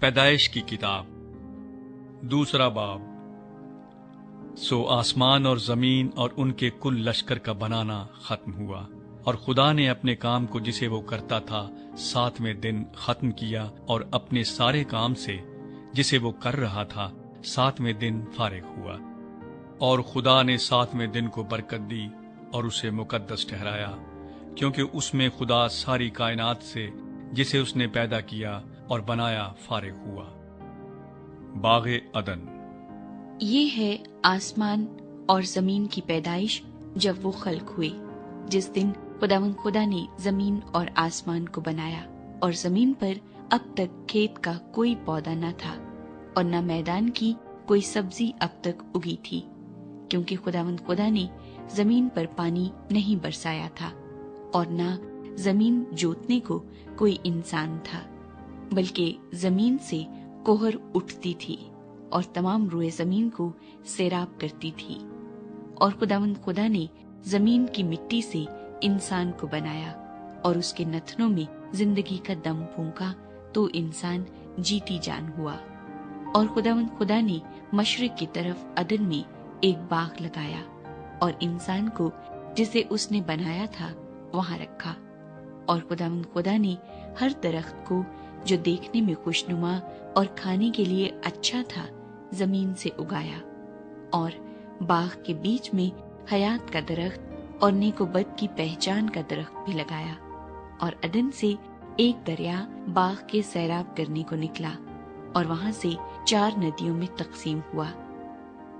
پیدائش کی کتاب دوسرا باب۔ سو آسمان اور زمین اور ان کے کل لشکر کا بنانا ختم ہوا، اور خدا نے اپنے کام کو جسے وہ کرتا تھا 7ویں دن ختم کیا، اور اپنے سارے کام سے جسے وہ کر رہا تھا 7ویں دن فارغ ہوا۔ اور خدا نے 7ویں دن کو برکت دی اور اسے مقدس ٹھہرایا، کیونکہ اس میں خدا ساری کائنات سے جسے اس نے پیدا کیا اور بنایا فارغ ہوا۔ باغ عدن۔ یہ ہے آسمان اور زمین کی پیدائش جب وہ خلق ہوئے، جس دن خداوند خدا نے زمین اور آسمان کو بنایا، اور زمین پر اب تک کھیت کا کوئی پودا نہ تھا، اور نہ میدان کی کوئی سبزی اب تک اگی تھی، کیونکہ خداوند خدا نے زمین پر پانی نہیں برسایا تھا، اور نہ زمین جوتنے کو کوئی انسان تھا، بلکہ زمین سے کوہر اٹھتی تھی اور تمام روئے زمین کو سیراب کرتی تھی۔ اور خداوند خدا نے زمین کی مٹی سے انسان کو بنایا، اور اس کے نتنوں میں زندگی کا دم پھونکا، تو انسان جیتی جان ہوا۔ اور خداوند خدا نے مشرق کی طرف عدن میں ایک باغ لگایا، اور انسان کو جسے اس نے بنایا تھا وہاں رکھا۔ اور خداوند خدا نے ہر درخت کو جو دیکھنے میں خوشنما اور کھانے کے لیے اچھا تھا زمین سے اگایا، اور باغ کے بیچ میں حیات کا درخت اور نیک و بد کی پہچان کا درخت بھی لگایا۔ اور عدن سے ایک دریا باغ کے سیراب کرنے کو نکلا، اور وہاں سے 4 ندیوں میں تقسیم ہوا۔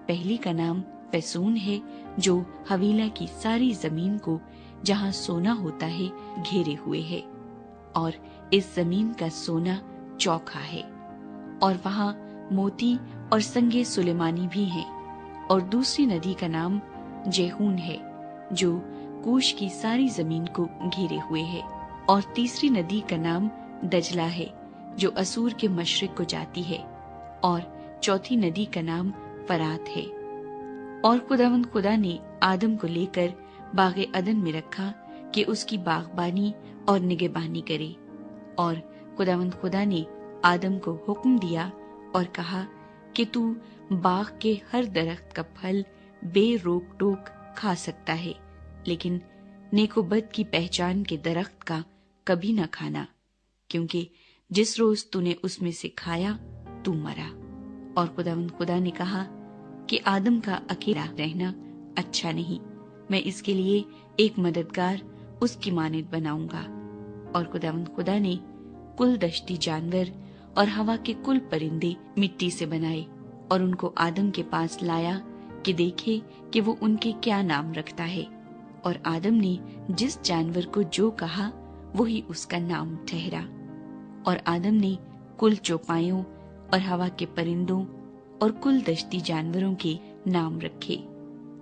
پہلی کا نام فیسون ہے، جو حویلہ کی ساری زمین کو جہاں سونا ہوتا ہے گھیرے ہوئے ہے، اور اس زمین کا سونا چوکھا ہے، اور وہاں موتی اور سنگ سلیمانی بھی ہیں۔ اور دوسری ندی کا نام جیہون ہے، جو کوش کی ساری زمین کو گھیرے ہوئے ہے۔ اور تیسری ندی کا نام دجلہ ہے، جو اسور کے مشرق کو جاتی ہے۔ اور چوتھی ندی کا نام فرات ہے۔ اور خداوند خدا نے آدم کو لے کر باغ عدن میں رکھا کہ اس کی باغبانی اور نگہبانی کرے۔ اور خداوند خدا نے آدم کو حکم دیا اور کہا کہ تو باغ کے ہر درخت کا پھل بے روک ٹوک کھا سکتا ہے، لیکن نیک و بد کی پہچان کے درخت کا کبھی نہ کھانا، کیونکہ جس روز تو نے اس میں سے کھایا تو مرا۔ اور خداوند خدا نے کہا کہ آدم کا اکیلا رہنا اچھا نہیں، میں اس کے لیے ایک مددگار اس کی مانند بناؤں گا۔ اور خداوند خدا نے کل دشتی جانور اور ہوا کے کل پرندے مٹی سے بنائے، اور ان کو آدم کے پاس لایا کہ دیکھے کہ وہ ان کے کیا نام رکھتا ہے۔ اور آدم نے جس جانور کو جو کہا وہی اس کا نام ٹھہرا۔ اور آدم نے کل چوپایوں اور ہوا کے پرندوں اور کل دشتی جانوروں کے نام رکھے،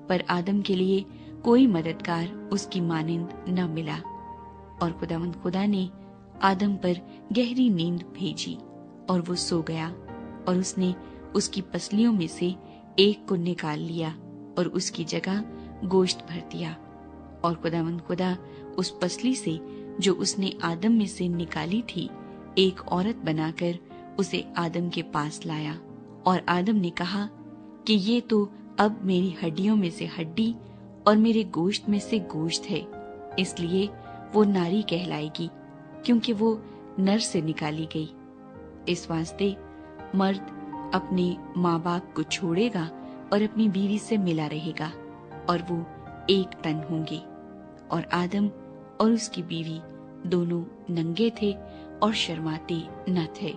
پر آدم کے لیے کوئی مددگار اس کی مانند نہ ملا۔ اور خداوند خدا نے آدم پر گہری نیند بھیجی، اور وہ سو گیا، اور اس نے اس کی پسلیوں میں سے ایک کو نکال لیا اور اس کی جگہ گوشت بھر دیا۔ اور خداوند خدا اس پسلی سے جو اس نے آدم میں سے نکالی تھی ایک عورت بنا کر اسے آدم کے پاس لایا۔ اور آدم نے کہا کہ یہ تو اب میری ہڈیوں میں سے ہڈی اور میرے گوشت میں سے گوشت ہے، اس لیے وہ ناری کہلائے گی، کیونکہ وہ نر سے نکالی گئی۔ اس واسطے مرد اپنے ماں باپ کو چھوڑے گا اور اپنی بیوی سے ملا رہے گا، اور وہ ایک تن ہوں گے۔ اور آدم اور اس کی بیوی دونوں ننگے تھے اور شرماتے نہ تھے۔